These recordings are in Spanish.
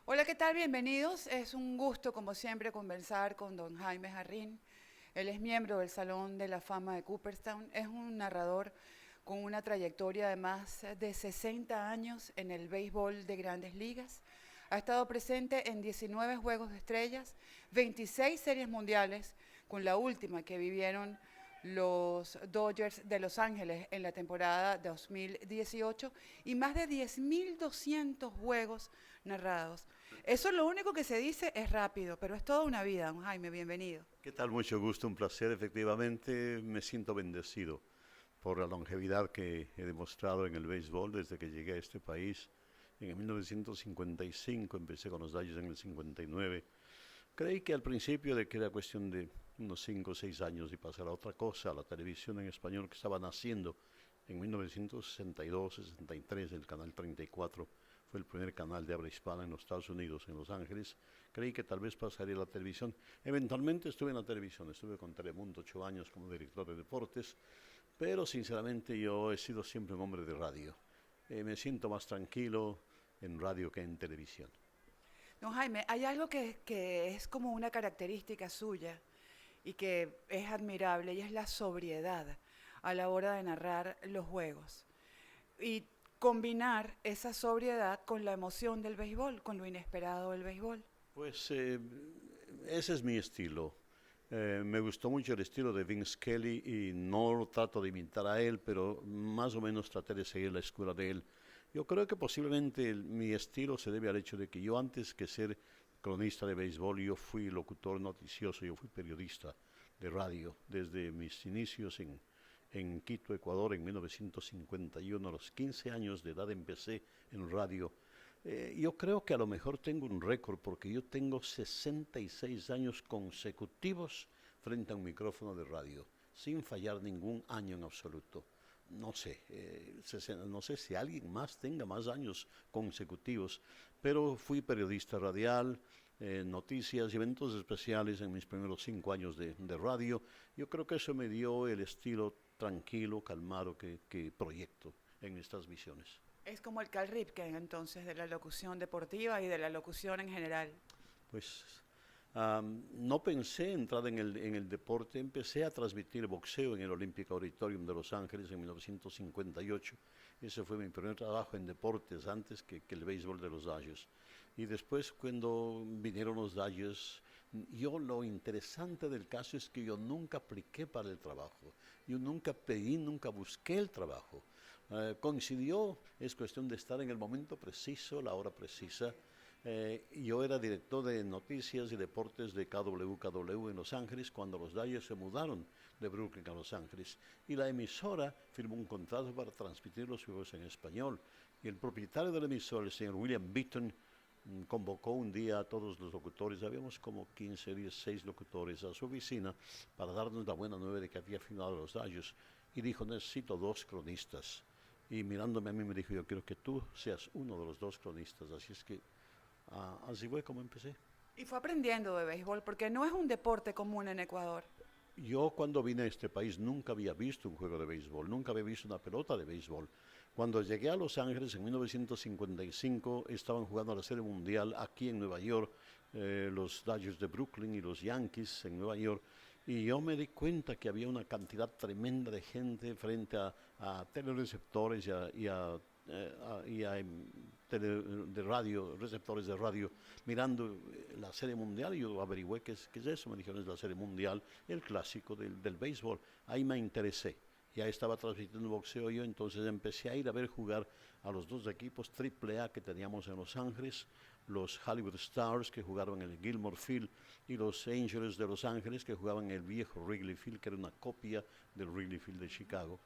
Hola, ¿qué tal? Bienvenidos. Es un gusto, como siempre, conversar con don Jaime Jarrín. Él es miembro del Salón de la Fama de Cooperstown. Es un narrador con una trayectoria de más de 60 años en el béisbol de grandes ligas. Ha estado presente en 19 Juegos de Estrellas, 26 series mundiales, con la última que vivieron los Dodgers de Los Ángeles en la temporada 2018 y más de 10.200 juegos narrados. Eso lo único que se dice es rápido, pero es toda una vida, don Jaime, bienvenido. ¿Qué tal? Mucho gusto, un placer. Efectivamente, me siento bendecido por la longevidad que he demostrado en el béisbol desde que llegué a este país. En el 1955 empecé con los Dodgers en el 59. Creí que al principio de que era cuestión de unos 5 o 6 años y pasar a otra cosa, a la televisión en español que estaba naciendo en 1962-63, el canal 34 fue el primer canal de habla hispana en los Estados Unidos, en Los Ángeles. Creí que tal vez pasaría a la televisión. Eventualmente estuve en la televisión, estuve con Telemundo 8 años como director de deportes, pero sinceramente yo he sido siempre un hombre de radio. Me siento más tranquilo en radio que en televisión. Don Jaime, hay algo que es como una característica suya y que es admirable y es la sobriedad a la hora de narrar los juegos. Y combinar esa sobriedad con la emoción del béisbol, con lo inesperado del béisbol. Pues ese es mi estilo. Me gustó mucho el estilo de Vince Kelly y no lo trato de imitar a él, pero más o menos traté de seguir la escuela de él. Yo creo que posiblemente mi estilo se debe al hecho de que yo antes que ser cronista de béisbol, yo fui locutor noticioso, yo fui periodista de radio desde mis inicios en Quito, Ecuador, en 1951. A los 15 años de edad empecé en radio. Yo creo que a lo mejor tengo un récord porque yo tengo 66 años consecutivos frente a un micrófono de radio, sin fallar ningún año en absoluto. No sé, no sé si alguien más tenga más años consecutivos, pero fui periodista radial, noticias y eventos especiales en mis primeros 5 años de radio. Yo creo que eso me dio el estilo tranquilo, calmado que proyecto en estas misiones. Es como el Cal Ripken entonces de la locución deportiva y de la locución en general. Pues no pensé entrar en el deporte, empecé a transmitir boxeo en el Olympic Auditorium de Los Ángeles en 1958. Ese fue mi primer trabajo en deportes antes que el béisbol de los Dodgers. Y después cuando vinieron los Dodgers, yo lo interesante del caso es que yo nunca apliqué para el trabajo. Yo nunca pedí, nunca busqué el trabajo. Coincidió, es cuestión de estar en el momento preciso, la hora precisa. Yo era director de noticias y deportes de KWKW en Los Ángeles cuando los Dodgers se mudaron de Brooklyn a Los Ángeles y la emisora firmó un contrato para transmitir los juegos en español y el propietario de la emisora, el señor William Beaton, convocó un día a todos los locutores, habíamos como 15, 16 locutores a su oficina para darnos la buena nueva de que había firmado los Dodgers y dijo necesito 2 cronistas y mirándome a mí me dijo yo quiero que tú seas uno de los 2 cronistas, así es que así fue como empecé. Y fue aprendiendo de béisbol porque no es un deporte común en Ecuador. Yo cuando vine a este país nunca había visto un juego de béisbol, nunca había visto una pelota de béisbol. Cuando llegué a Los Ángeles en 1955 estaban jugando la Serie Mundial aquí en Nueva York, los Dodgers de Brooklyn y los Yankees en Nueva York, y yo me di cuenta que había una cantidad tremenda de gente frente a telereceptores y a de radio, receptores de radio, mirando la Serie Mundial. Y yo averigüé qué es eso. Me dijeron, es la Serie Mundial, el clásico del béisbol. Ahí me interesé. Ya estaba transmitiendo boxeo yo, entonces empecé a ir a ver jugar a los 2 equipos AAA que teníamos en Los Ángeles, los Hollywood Stars que jugaban en el Gilmore Field y los Angels de Los Ángeles que jugaban en el viejo Wrigley Field, que era una copia del Wrigley Field de Chicago.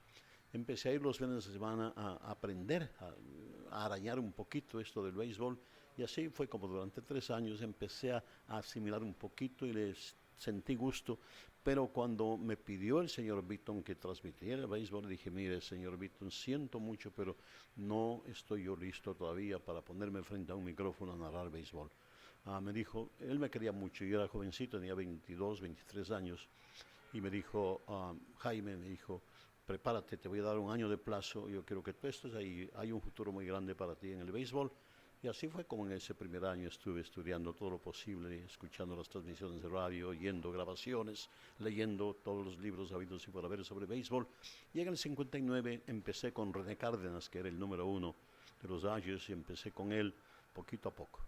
Empecé a ir los fines de semana a aprender, a arañar un poquito esto del béisbol y así fue como durante 3 años empecé a asimilar un poquito y les sentí gusto, pero cuando me pidió el señor Beaton que transmitiera el béisbol, dije, mire, señor Beaton, siento mucho, pero no estoy yo listo todavía para ponerme frente a un micrófono a narrar béisbol. Me dijo, él me quería mucho, yo era jovencito, tenía 22, 23 años, y me dijo, Jaime, me dijo, prepárate, te voy a dar un año de plazo, yo quiero que tú estés ahí, hay un futuro muy grande para ti en el béisbol, Y así fue como en ese primer año estuve estudiando todo lo posible, escuchando las transmisiones de radio, oyendo grabaciones, leyendo todos los libros habidos y por haber sobre béisbol. Y en el 59 empecé con René Cárdenas, que era el número uno de los Dodgers, y empecé con él poquito a poco.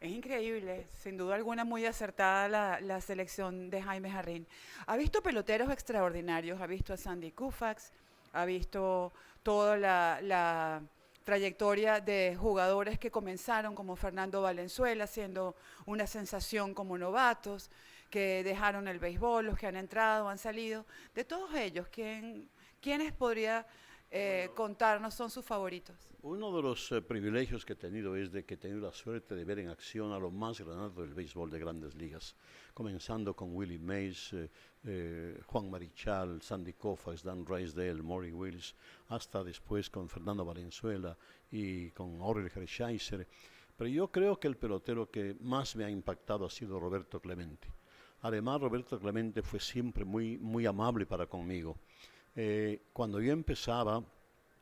Es increíble, sin duda alguna muy acertada la selección de Jaime Jarrín. Ha visto peloteros extraordinarios, ha visto a Sandy Koufax, ha visto toda la trayectoria de jugadores que comenzaron como Fernando Valenzuela, siendo una sensación como novatos, que dejaron el béisbol, los que han entrado, han salido. De todos ellos, ¿quiénes podría contarnos son sus favoritos? Uno de los privilegios que he tenido es de que he tenido la suerte de ver en acción a lo más granado del béisbol de Grandes Ligas, comenzando con Willie Mays, Juan Marichal, Sandy Koufax, Dan Drysdale, Maury Wills, hasta después con Fernando Valenzuela y con Orel Hershiser. Pero yo creo que el pelotero que más me ha impactado ha sido Roberto Clemente. Además, Roberto Clemente fue siempre muy amable para conmigo. Cuando yo empezaba,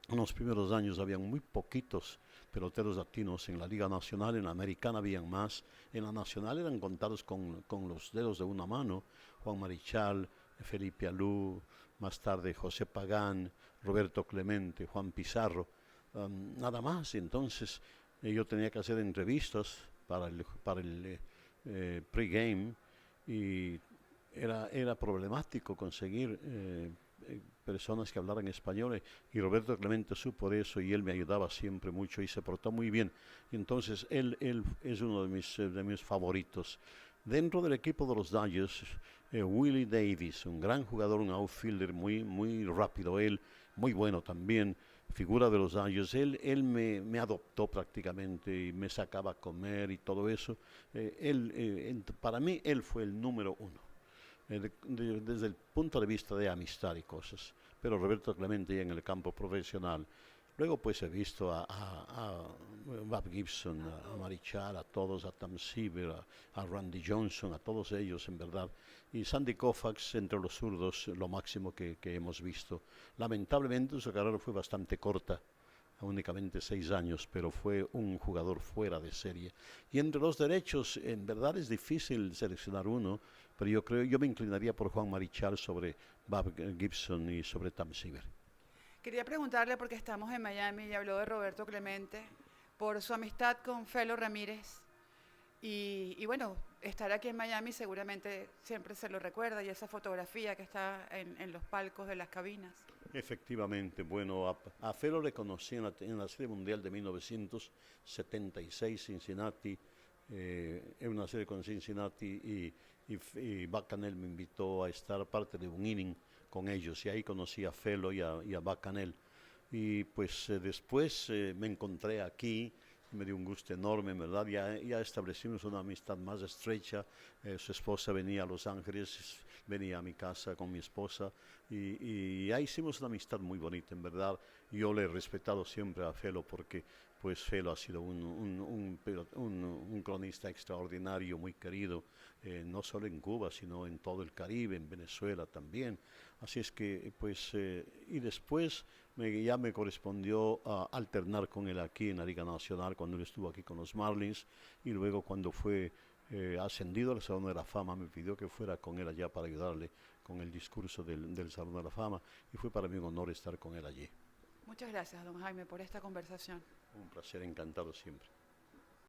en los primeros años habían muy poquitos peloteros latinos en la Liga Nacional, en la Americana habían más, en la Nacional eran contados con los dedos de una mano, Juan Marichal, Felipe Alú, más tarde José Pagán, Roberto Clemente, Juan Pizarro, nada más. Entonces yo tenía que hacer entrevistas para el pregame y era problemático conseguir personas que hablaran español y Roberto Clemente supo de eso y él me ayudaba siempre mucho y se portó muy bien. Y entonces él es uno de mis favoritos. Dentro del equipo de los Dodgers, Willie Davis, un gran jugador, un outfielder muy rápido, él muy bueno también, figura de los Dodgers. Él me adoptó prácticamente y me sacaba a comer y todo eso. Para mí él fue el número uno. Desde el punto de vista de amistad y cosas, pero Roberto Clemente ya en el campo profesional. Luego pues he visto a Bob Gibson, a Marichal, a todos, a Tom Seaver, a Randy Johnson, a todos ellos en verdad. Y Sandy Koufax entre los zurdos, lo máximo que hemos visto. Lamentablemente su carrera fue bastante corta, únicamente 6 años, pero fue un jugador fuera de serie. Y entre los derechos, en verdad es difícil seleccionar uno, pero yo me inclinaría por Juan Marichal sobre Bob Gibson y sobre Tom Seaver. Quería preguntarle, porque estamos en Miami y habló de Roberto Clemente, por su amistad con Felo Ramírez. Y bueno, estar aquí en Miami seguramente siempre se lo recuerda, y esa fotografía que está en los palcos de las cabinas. Efectivamente, bueno, a Felo le conocí en la Serie Mundial de 1976, Cincinnati, en una serie con Cincinnati y Bacanel me invitó a estar parte de un inning con ellos y ahí conocí a Felo y a Bacanel. Y pues después me encontré aquí, me dio un gusto enorme, ¿verdad? Ya establecimos una amistad más estrecha. Su esposa venía a Los Ángeles, venía a mi casa con mi esposa y ya hicimos una amistad muy bonita, en verdad. Yo le he respetado siempre a Felo porque pues Felo ha sido un cronista extraordinario, muy querido, no solo en Cuba, sino en todo el Caribe, en Venezuela también. Así es que, pues, y después ya me correspondió alternar con él aquí en la Liga Nacional, cuando él estuvo aquí con los Marlins, y luego cuando fue ascendido al Salón de la Fama, me pidió que fuera con él allá para ayudarle con el discurso del Salón de la Fama, y fue para mí un honor estar con él allí. Muchas gracias, don Jaime, por esta conversación. Un placer, encantado siempre.